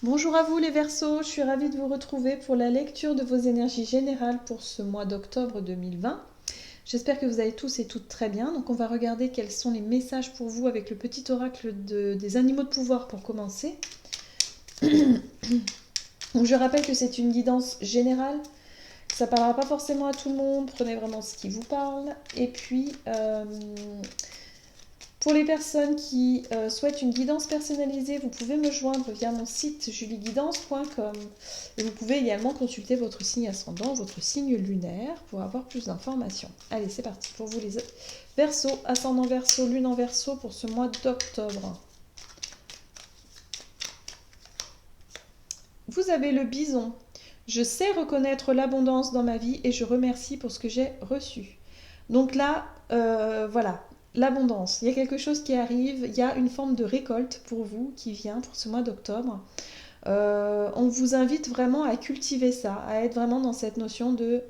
Bonjour à vous les Verseaux, je suis ravie de vous retrouver pour la lecture de vos énergies générales pour ce mois d'octobre 2020. J'espère que vous allez tous et toutes très bien. Donc on va regarder quels sont les messages pour vous avec le petit oracle des animaux de pouvoir pour commencer. Donc je rappelle que c'est une guidance générale, que ça ne parlera pas forcément à tout le monde, prenez vraiment ce qui vous parle. Et puis pour les personnes qui souhaitent une guidance personnalisée, vous pouvez me joindre via mon site julieguidance.com et vous pouvez également consulter votre signe ascendant, votre signe lunaire pour avoir plus d'informations. Allez, c'est parti pour vous les Verseaux, ascendant Verseau, lune en Verseau pour ce mois d'octobre. Vous avez le bison. Je sais reconnaître l'abondance dans ma vie et je remercie pour ce que j'ai reçu. Donc là, voilà, l'abondance. Il y a quelque chose qui arrive, il y a une forme de récolte pour vous qui vient pour ce mois d'octobre. On vous invite vraiment à cultiver ça, à être vraiment dans cette notion de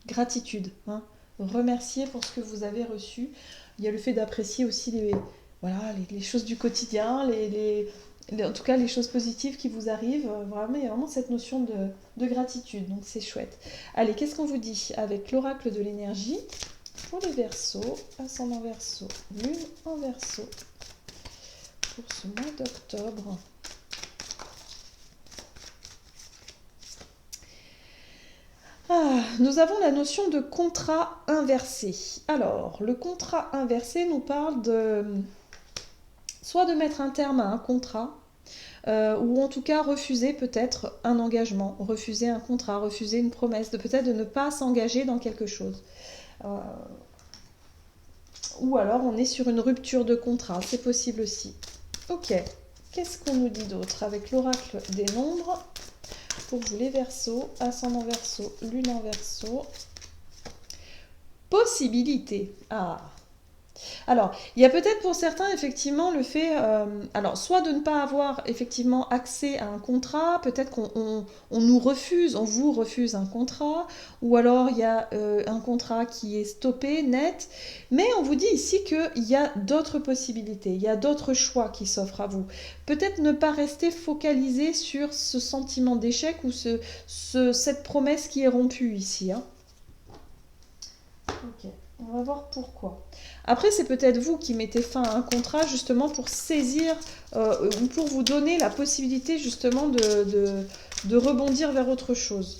gratitude. Hein. Remercier pour ce que vous avez reçu. Il y a le fait d'apprécier aussi les choses du quotidien, en tout cas les choses positives qui vous arrivent. Vraiment, il y a vraiment cette notion de gratitude, donc c'est chouette. Allez, qu'est-ce qu'on vous dit avec l'oracle de l'énergie pour les Verseaux, ascendant Verseau, lune en Verseau pour ce mois d'octobre. Nous avons la notion de contrat inversé. Alors, le contrat inversé nous parle soit de mettre un terme à un contrat, ou en tout cas refuser peut-être un engagement, refuser un contrat, refuser une promesse, peut-être de ne pas s'engager dans quelque chose. Ou alors on est sur une rupture de contrat, c'est possible aussi. Ok, qu'est-ce qu'on nous dit d'autre avec l'oracle des nombres pour vous les Verseaux, ascendant Verseau, lune en Verseau. Possibilité. Alors, il y a peut-être pour certains effectivement le fait, soit de ne pas avoir effectivement accès à un contrat, peut-être qu'on nous refuse, on vous refuse un contrat, ou alors il y a un contrat qui est stoppé, net, mais on vous dit ici qu'il y a d'autres possibilités, il y a d'autres choix qui s'offrent à vous. Peut-être ne pas rester focalisé sur ce sentiment d'échec ou cette promesse qui est rompue ici. Hein. Ok, on va voir pourquoi. Après, c'est peut-être vous qui mettez fin à un contrat justement pour saisir ou pour vous donner la possibilité justement de rebondir vers autre chose.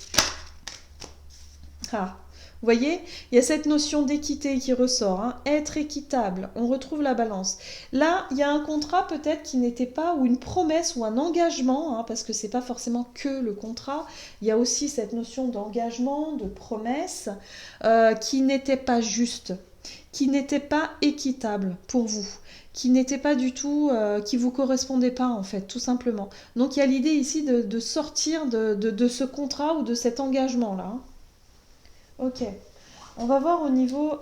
Vous voyez, il y a cette notion d'équité qui ressort, hein. Être équitable, on retrouve la balance. Là, il y a un contrat peut-être qui n'était pas, ou une promesse, ou un engagement, hein, parce que c'est pas forcément que le contrat, il y a aussi cette notion d'engagement, de promesse, qui n'était pas juste, qui n'était pas équitable pour vous, qui n'était pas du tout, qui vous correspondait pas en fait, tout simplement. Donc il y a l'idée ici de sortir de ce contrat ou de cet engagement-là. Hein. Ok, on va voir au niveau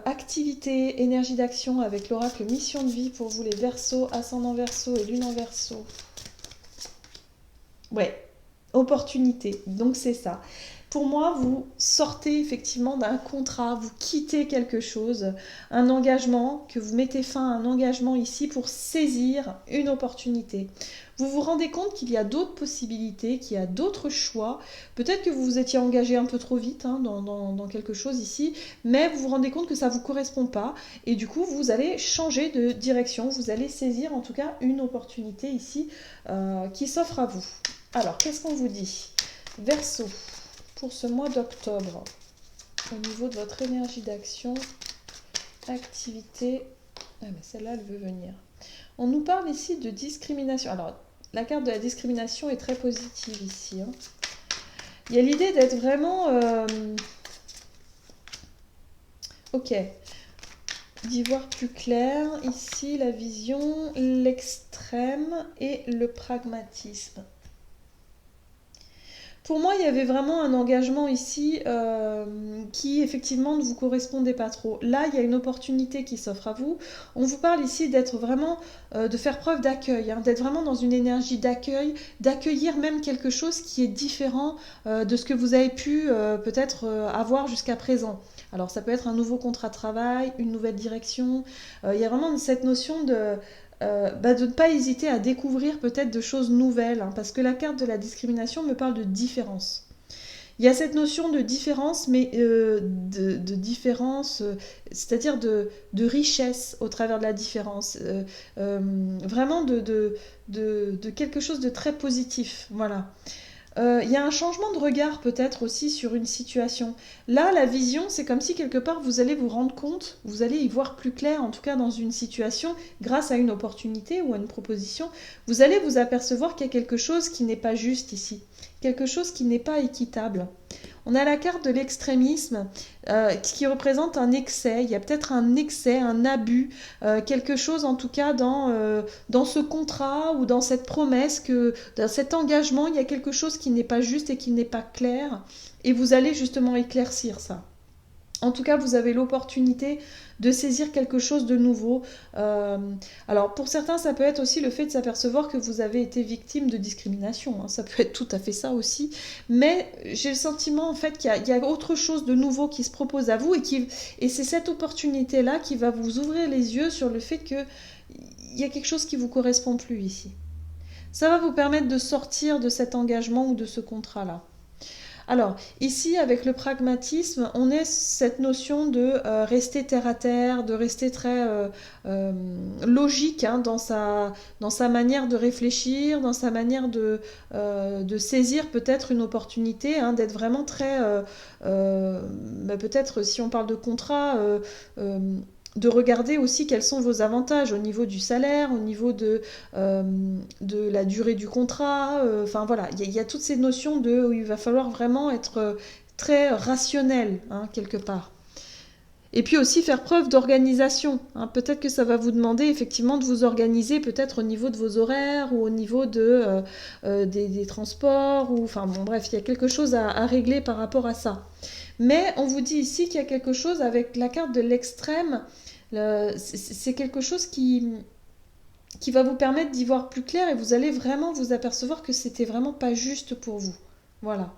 activité, énergie d'action avec l'oracle mission de vie pour vous les Verseaux, ascendant Verseau et lune en Verseau. Ouais, opportunité, donc c'est ça. Pour moi, vous sortez effectivement d'un contrat, vous quittez quelque chose, un engagement, que vous mettez fin à un engagement ici pour saisir une opportunité. Vous vous rendez compte qu'il y a d'autres possibilités, qu'il y a d'autres choix. Peut-être que vous vous étiez engagé un peu trop vite hein, dans quelque chose ici, mais vous vous rendez compte que ça ne vous correspond pas. Et du coup, vous allez changer de direction, vous allez saisir en tout cas une opportunité ici qui s'offre à vous. Alors, qu'est-ce qu'on vous dit Verseau, pour ce mois d'octobre, au niveau de votre énergie d'action, activité... Ah, mais celle-là, elle veut venir. On nous parle ici de discrimination. Alors, la carte de la discrimination est très positive ici. Hein. Il y a l'idée d'être vraiment... Ok. D'y voir plus clair. Ici, la vision, l'extrême et le pragmatisme. Pour moi, il y avait vraiment un engagement ici qui effectivement ne vous correspondait pas trop. Là, il y a une opportunité qui s'offre à vous. On vous parle ici d'être vraiment, de faire preuve d'accueil, hein, d'être vraiment dans une énergie d'accueil, d'accueillir même quelque chose qui est différent de ce que vous avez pu peut-être avoir jusqu'à présent. Alors ça peut être un nouveau contrat de travail, une nouvelle direction. Il y a vraiment cette notion de ne pas hésiter à découvrir peut-être de choses nouvelles, hein, parce que la carte de la discrimination me parle de différence. Il y a cette notion de différence, mais de différence, c'est-à-dire de richesse au travers de la différence, vraiment de quelque chose de très positif, voilà. Il y a un changement de regard peut-être aussi sur une situation. Là, la vision, c'est comme si quelque part vous allez vous rendre compte, vous allez y voir plus clair, en tout cas dans une situation, grâce à une opportunité ou à une proposition, vous allez vous apercevoir qu'il y a quelque chose qui n'est pas juste ici, quelque chose qui n'est pas équitable. On a la carte de l'extrémisme qui représente un excès. Il y a peut-être un excès, un abus, quelque chose en tout cas dans ce contrat ou dans cette promesse, dans cet engagement, il y a quelque chose qui n'est pas juste et qui n'est pas clair. Et vous allez justement éclaircir ça. En tout cas, vous avez l'opportunité de saisir quelque chose de nouveau. Alors, pour certains, ça peut être aussi le fait de s'apercevoir que vous avez été victime de discrimination. Hein. Ça peut être tout à fait ça aussi. Mais j'ai le sentiment, en fait, qu'il y a autre chose de nouveau qui se propose à vous et c'est cette opportunité-là qui va vous ouvrir les yeux sur le fait qu'il y a quelque chose qui ne vous correspond plus ici. Ça va vous permettre de sortir de cet engagement ou de ce contrat-là. Alors, ici, avec le pragmatisme, on est cette notion de rester terre à terre, de rester très logique hein, dans sa manière de réfléchir, dans sa manière de saisir peut-être une opportunité, hein, d'être vraiment très... peut-être, si on parle de contrat... de regarder aussi quels sont vos avantages au niveau du salaire, au niveau de la durée du contrat. Enfin voilà, il y a toutes ces notions où il va falloir vraiment être très rationnel, hein, quelque part. Et puis aussi faire preuve d'organisation. Hein. Peut-être que ça va vous demander effectivement de vous organiser peut-être au niveau de vos horaires ou au niveau des transports. Enfin bon bref, il y a quelque chose à régler par rapport à ça. Mais on vous dit ici qu'il y a quelque chose avec la carte de l'extrême. C'est quelque chose qui va vous permettre d'y voir plus clair et vous allez vraiment vous apercevoir que c'était vraiment pas juste pour vous. Voilà.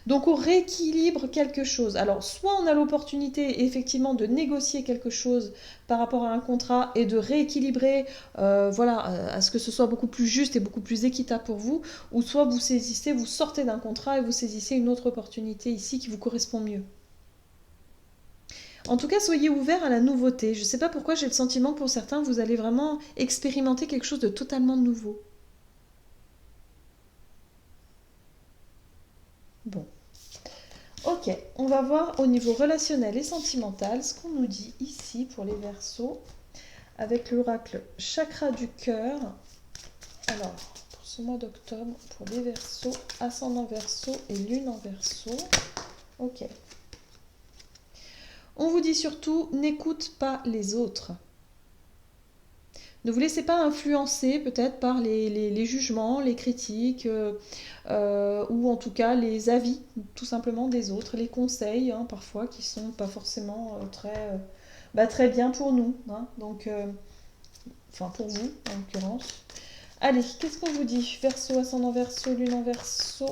Donc on rééquilibre quelque chose. Alors soit on a l'opportunité effectivement de négocier quelque chose par rapport à un contrat et de rééquilibrer à ce que ce soit beaucoup plus juste et beaucoup plus équitable pour vous, ou soit vous sortez d'un contrat et vous saisissez une autre opportunité ici qui vous correspond mieux. En tout cas, soyez ouverts à la nouveauté. Je ne sais pas pourquoi j'ai le sentiment que pour certains, vous allez vraiment expérimenter quelque chose de totalement nouveau. Bon. Ok, on va voir au niveau relationnel et sentimental ce qu'on nous dit ici pour les Verseaux avec l'oracle chakra du cœur. Alors, pour ce mois d'octobre, pour les Verseaux, ascendant Verseau et lune en Verseau. Ok. On vous dit surtout, n'écoute pas les autres. Ne vous laissez pas influencer peut-être par les jugements, les critiques, ou en tout cas les avis tout simplement des autres, les conseils hein, parfois qui sont pas forcément très bien pour nous. Hein, donc, enfin pour vous en l'occurrence. Allez, qu'est-ce qu'on vous dit? Verseau, ascendant Verseau, lune en Verseau,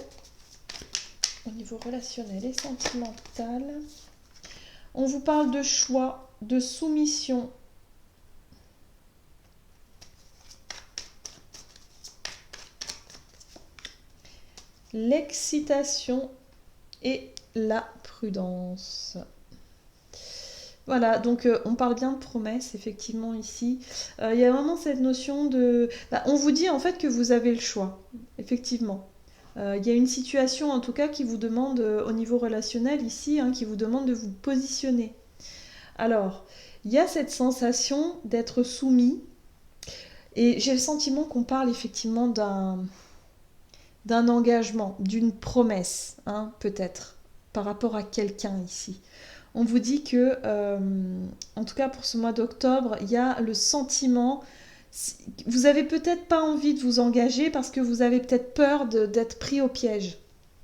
au niveau relationnel et sentimental. On vous parle de choix, de soumission. L'excitation et la prudence. Voilà, donc on parle bien de promesse, effectivement, ici. Il y a vraiment cette notion de... on vous dit en fait que vous avez le choix, effectivement. Il y a une situation en tout cas qui vous demande, au niveau relationnel ici, hein, qui vous demande de vous positionner. Alors, il y a cette sensation d'être soumis, et j'ai le sentiment qu'on parle effectivement d'un engagement, d'une promesse, hein, peut-être, par rapport à quelqu'un ici. On vous dit que, en tout cas pour ce mois d'octobre, il y a le sentiment, vous avez peut-être pas envie de vous engager parce que vous avez peut-être peur d'être pris au piège.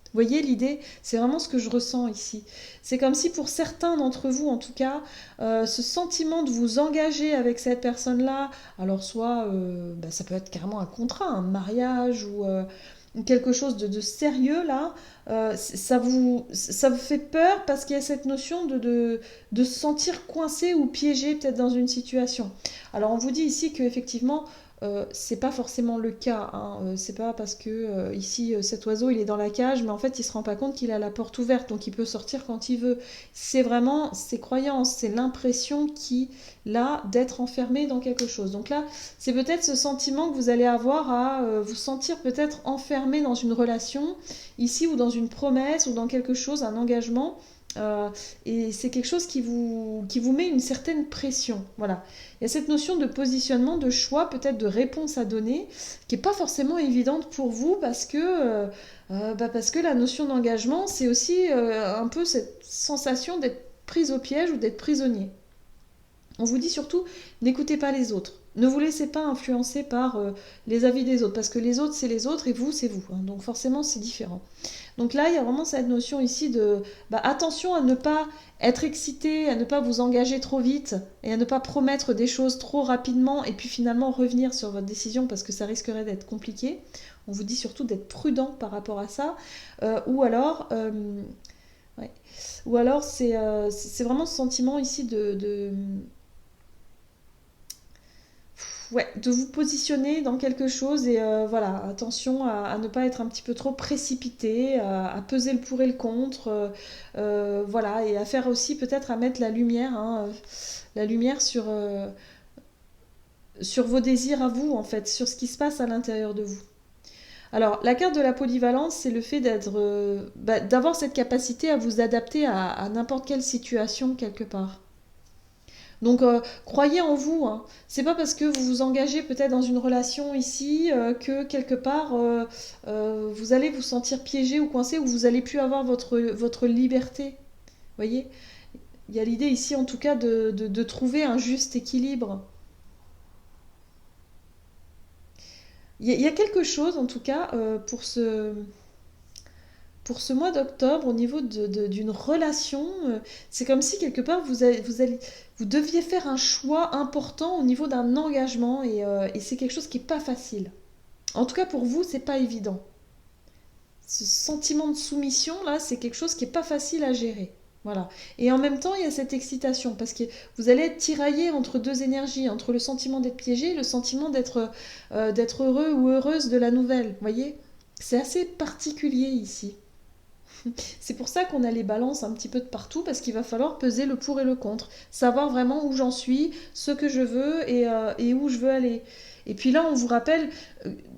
Vous voyez l'idée? C'est vraiment ce que je ressens ici. C'est comme si pour certains d'entre vous, en tout cas, ce sentiment de vous engager avec cette personne-là, alors soit ça peut être carrément un contrat, un mariage quelque chose de sérieux là, ça vous fait peur parce qu'il y a cette notion de se sentir coincé ou piégé peut-être dans une situation. Alors on vous dit ici qu'effectivement, c'est pas forcément le cas, hein. C'est pas parce que ici cet oiseau il est dans la cage, mais en fait il se rend pas compte qu'il a la porte ouverte, donc il peut sortir quand il veut. C'est vraiment ses croyances, c'est l'impression qu'il a d'être enfermé dans quelque chose. Donc là, c'est peut-être ce sentiment que vous allez avoir à vous sentir peut-être enfermé dans une relation, ici, ou dans une promesse, ou dans quelque chose, un engagement. Euh, et c'est quelque chose qui vous met une certaine pression. Voilà. Il y a cette notion de positionnement, de choix, peut-être de réponse à donner, qui n'est pas forcément évidente pour vous parce que la notion d'engagement, c'est aussi un peu cette sensation d'être prise au piège ou d'être prisonnier. On vous dit surtout, n'écoutez pas les autres. Ne vous laissez pas influencer par les avis des autres, parce que les autres, c'est les autres et vous, c'est vous, hein. Donc forcément, c'est différent. Donc là, il y a vraiment cette notion ici de attention à ne pas être excité, à ne pas vous engager trop vite et à ne pas promettre des choses trop rapidement et puis finalement revenir sur votre décision parce que ça risquerait d'être compliqué. On vous dit surtout d'être prudent par rapport à ça. Ou alors... ouais. Ou alors c'est vraiment ce sentiment ici ouais, de vous positionner dans quelque chose et voilà, attention à ne pas être un petit peu trop précipité, à peser le pour et le contre, voilà, et à faire aussi peut-être à mettre la lumière, hein, la lumière sur vos désirs à vous en fait, sur ce qui se passe à l'intérieur de vous. Alors, la carte de la polyvalence, c'est le fait d'avoir cette capacité à vous adapter à n'importe quelle situation quelque part. Donc croyez en vous, hein. C'est pas parce que vous vous engagez peut-être dans une relation ici que quelque part vous allez vous sentir piégé ou coincé ou vous allez plus avoir votre liberté. Vous voyez? Il y a l'idée ici en tout cas de trouver un juste équilibre. Il y a quelque chose en tout cas pour ce mois d'octobre, au niveau d'une relation, c'est comme si quelque part vous deviez faire un choix important au niveau d'un engagement et c'est quelque chose qui n'est pas facile. En tout cas pour vous, c'est pas évident. Ce sentiment de soumission là, c'est quelque chose qui n'est pas facile à gérer. Voilà. Et en même temps, il y a cette excitation parce que vous allez être tiraillé entre deux énergies, entre le sentiment d'être piégé et le sentiment d'être heureux ou heureuse de la nouvelle. Vous voyez? C'est assez particulier ici. C'est pour ça qu'on a les balances un petit peu de partout, parce qu'il va falloir peser le pour et le contre, savoir vraiment où j'en suis, ce que je veux et où je veux aller. Et puis là, on vous rappelle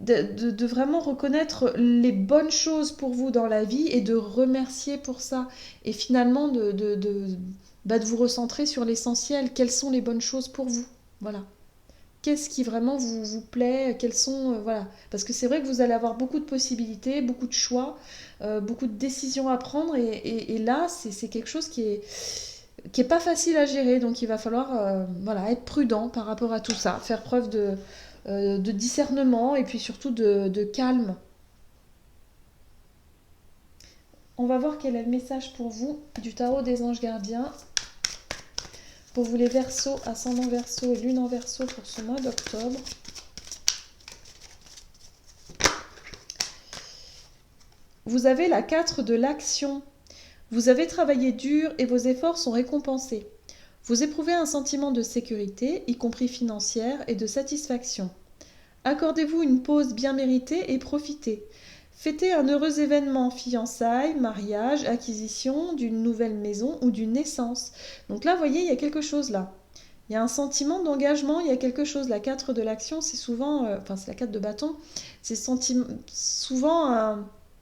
de vraiment reconnaître les bonnes choses pour vous dans la vie et de remercier pour ça. Et finalement, de vous recentrer sur l'essentiel. Quelles sont les bonnes choses pour vous? Voilà. Qu'est-ce qui vraiment vous plaît, quels sont, voilà. Parce que c'est vrai que vous allez avoir beaucoup de possibilités, beaucoup de choix, beaucoup de décisions à prendre, et là, c'est quelque chose qui est pas facile à gérer, donc il va falloir voilà, être prudent par rapport à tout ça, faire preuve de discernement, et puis surtout de calme. On va voir quel est le message pour vous du tarot des anges gardiens. Pour vous les Verseaux, ascendant Verseau et lune en Verseau pour ce mois d'octobre. Vous avez la 4 de l'action. Vous avez travaillé dur et vos efforts sont récompensés. Vous éprouvez un sentiment de sécurité, y compris financière, et de satisfaction. Accordez-vous une pause bien méritée et profitez. Fêtez un heureux événement, fiançailles, mariage, acquisition d'une nouvelle maison ou d'une naissance. Donc là, vous voyez, il y a quelque chose là. Il y a un sentiment d'engagement, il y a quelque chose. La 4 de l'action, c'est souvent, c'est la 4 de bâton, c'est souvent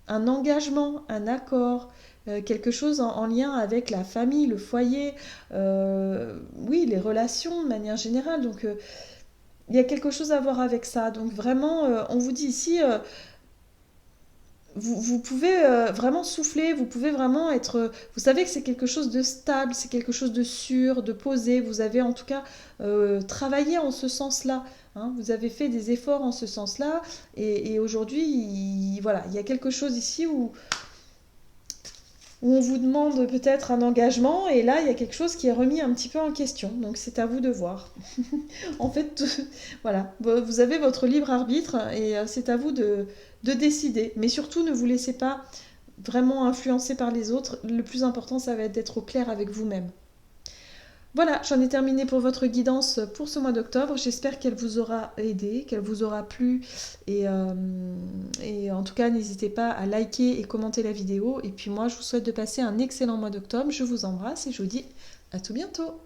un engagement, un accord, quelque chose en lien avec la famille, le foyer, oui, les relations de manière générale. Donc il y a quelque chose à voir avec ça. Donc vraiment, on vous dit ici, vous pouvez vraiment souffler, vous pouvez vraiment être... Vous savez que c'est quelque chose de stable, c'est quelque chose de sûr, de posé. Vous avez en tout cas travaillé en ce sens-là, hein. Vous avez fait des efforts en ce sens-là. Et aujourd'hui, voilà, il y a quelque chose ici où où on vous demande peut-être un engagement et là il y a quelque chose qui est remis un petit peu en question. Donc c'est à vous de voir. En fait, voilà, vous avez votre libre arbitre et c'est à vous de décider. Mais surtout ne vous laissez pas vraiment influencer par les autres. Le plus important ça va être d'être au clair avec vous-même. Voilà, j'en ai terminé pour votre guidance pour ce mois d'octobre. J'espère qu'elle vous aura aidé, qu'elle vous aura plu. Et en tout cas, n'hésitez pas à liker et commenter la vidéo. Et puis moi, je vous souhaite de passer un excellent mois d'octobre. Je vous embrasse et je vous dis à tout bientôt.